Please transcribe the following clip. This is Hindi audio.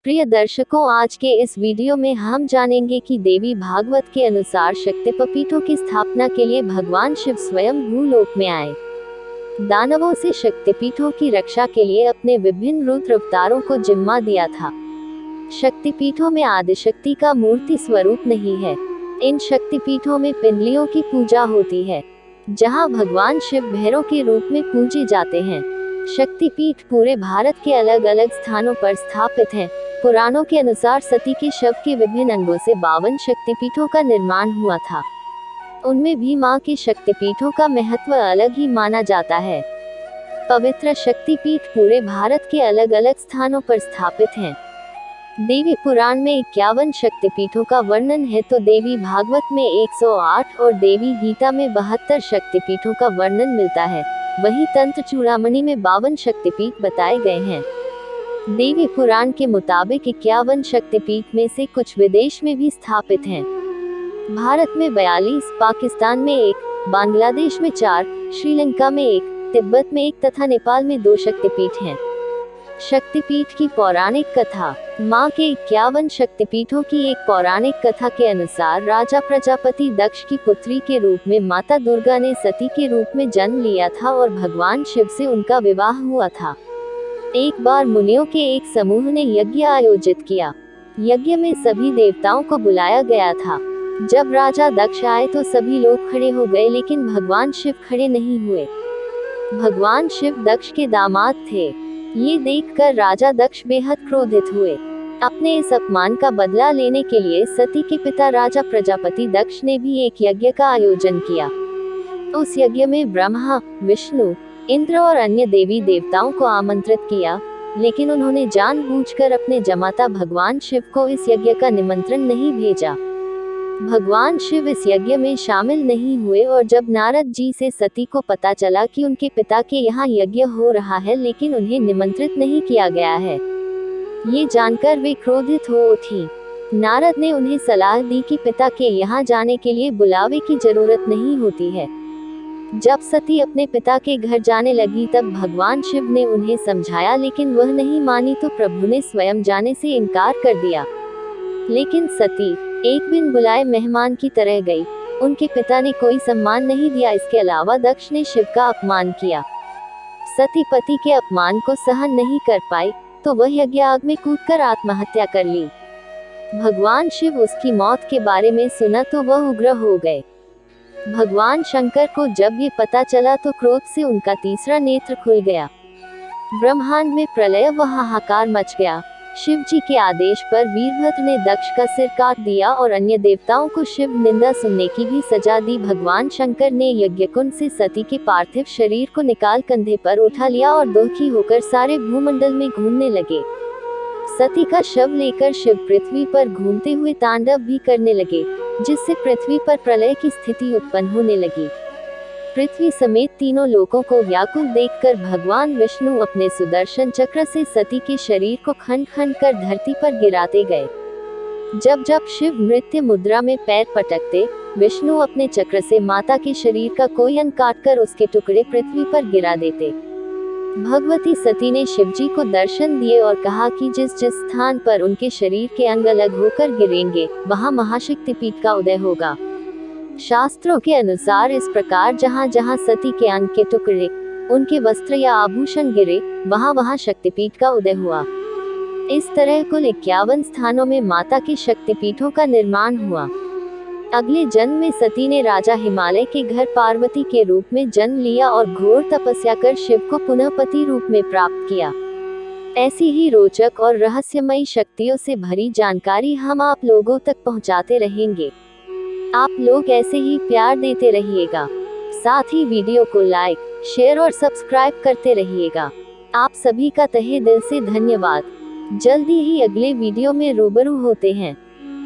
प्रिय दर्शकों, आज के इस वीडियो में हम जानेंगे कि देवी भागवत के अनुसार शक्तिपीठों की स्थापना के लिए भगवान शिव स्वयं भूलोक में आए। दानवों से शक्तिपीठों की रक्षा के लिए अपने विभिन्न रुद्र अवतारों को जिम्मा दिया था। शक्तिपीठों में आदिशक्ति का मूर्ति स्वरूप नहीं है। इन शक्तिपीठों में पिंडलियों की पूजा होती है, जहां भगवान शिव भैरव के रूप में पूजे जाते हैं। शक्तिपीठ पूरे भारत के अलग अलग स्थानों पर स्थापित हैं। पुराणों के अनुसार सती के शव के विभिन्न अंगों से 52 शक्तिपीठों का निर्माण हुआ था। उनमें भी मां के शक्तिपीठों का महत्व अलग ही माना जाता है। पवित्र शक्तिपीठ पूरे भारत के अलग अलग स्थानों पर स्थापित हैं। देवी पुराण में 51 शक्तिपीठों का वर्णन है, तो देवी भागवत में 108 और देवी गीता में 72 शक्तिपीठों का वर्णन मिलता है। वहीं तंत्र चूड़ामणि में 52 शक्तिपीठ बताए गए हैं। देवी पुराण के मुताबिक 51 शक्तिपीठ में से कुछ विदेश में भी स्थापित हैं। भारत में 42, पाकिस्तान में 1, बांग्लादेश में 4, श्रीलंका में 1, तिब्बत में 1 तथा नेपाल में 2 शक्तिपीठ हैं। शक्तिपीठ की पौराणिक कथा। मां के 51 शक्तिपीठों की एक पौराणिक कथा के अनुसार राजा प्रजापति दक्ष की पुत्री के रूप में माता दुर्गा ने सती के रूप में जन्म लिया था और भगवान शिव से उनका विवाह हुआ था। एक बार मुनियों के एक समूह ने यज्ञ आयोजित किया। यज्ञ में सभी देवताओं को बुलाया गया था। जब राजा दक्ष आए तो सभी लोग खड़े हो गए, लेकिन भगवान शिव खड़े नहीं हुए। भगवान शिव दक्ष के दामाद थे। ये देखकर राजा दक्ष बेहद क्रोधित हुए। अपने इस अपमान का बदला लेने के लिए सती के पिता राजा प्रजापति दक्ष ने भी एक यज्ञ का आयोजन किया। उस यज्ञ में ब्रह्मा, विष्णु, इंद्र और अन्य देवी देवताओं को आमंत्रित किया, लेकिन उन्होंने जानबूझकर अपने जमाता भगवान शिव को इस यज्ञ का निमंत्रण नहीं भेजा। भगवान शिव इस यज्ञ में शामिल नहीं हुए और जब नारद जी से सती को पता चला कि उनके पिता के यहाँ यज्ञ हो रहा है लेकिन उन्हें निमंत्रित नहीं किया गया है, ये जानकर वे क्रोधित हो उठी। नारद ने उन्हें सलाह दी कि पिता के यहाँ जाने के लिए बुलावे की जरूरत नहीं होती है। जब सती अपने पिता के घर जाने लगी तब भगवान शिव ने उन्हें समझाया, लेकिन वह नहीं मानी तो प्रभु ने स्वयं जाने से इनकार कर दिया। लेकिन सती एक बिन बुलाए मेहमान की तरह गई। उनके पिता ने कोई सम्मान नहीं दिया। इसके अलावा दक्ष ने शिव का अपमान किया। सती पति के अपमान को सहन नहीं कर पाई तो वह यज्ञ आग में कूदकर आत्महत्या कर ली। भगवान शिव उसकी मौत के बारे में सुना तो वह उग्र हो गए। भगवान शंकर को जब ये पता चला तो क्रोध से उनका तीसरा नेत्र खुल गया। ब्रह्मांड में प्रलय व हाहाकार मच गया। शिव जी के आदेश पर वीरभद्र ने दक्ष का सिर काट दिया और अन्य देवताओं को शिव निंदा सुनने की भी सजा दी। भगवान शंकर ने यज्ञकुंड से सती के पार्थिव शरीर को निकाल कंधे पर उठा लिया और दुखी होकर सारे भूमंडल में घूमने लगे। सती का शव लेकर शिव पृथ्वी पर घूमते हुए तांडव भी करने लगे, जिससे पृथ्वी पर प्रलय की स्थिति उत्पन्न होने लगी। पृथ्वी समेत तीनों लोकों को व्याकुल देखकर भगवान विष्णु अपने सुदर्शन चक्र से सती के शरीर को खंड खंड कर धरती पर गिराते गए। जब जब शिव नृत्य मुद्रा में पैर पटकते, विष्णु अपने चक्र से माता के शरीर का कोई अंग काटकर उसके टुकड़े पृथ्वी पर गिरा देते। भगवती सती ने शिव जी को दर्शन दिए और कहा कि जिस जिस स्थान पर उनके शरीर के अंग अलग होकर गिरेंगे, वहां महाशक्तिपीठ का उदय होगा। शास्त्रों के अनुसार इस प्रकार जहां जहां सती के अंग के टुकड़े, उनके वस्त्र या आभूषण गिरे, वहां वहां शक्तिपीठ का उदय हुआ। इस तरह कुल 51 स्थानों में माता के शक्तिपीठों का निर्माण हुआ। अगले जन्म में सती ने राजा हिमालय के घर पार्वती के रूप में जन्म लिया और घोर तपस्या कर शिव को पुनः पति रूप में प्राप्त किया। ऐसी ही रोचक और रहस्यमयी शक्तियों से भरी जानकारी हम आप लोगों तक पहुंचाते रहेंगे। आप लोग ऐसे ही प्यार देते रहिएगा। साथ ही वीडियो को लाइक, शेयर और सब्सक्राइब करते रहिएगा। आप सभी का तहे दिल से धन्यवाद। जल्दी ही अगले वीडियो में रूबरू होते हैं।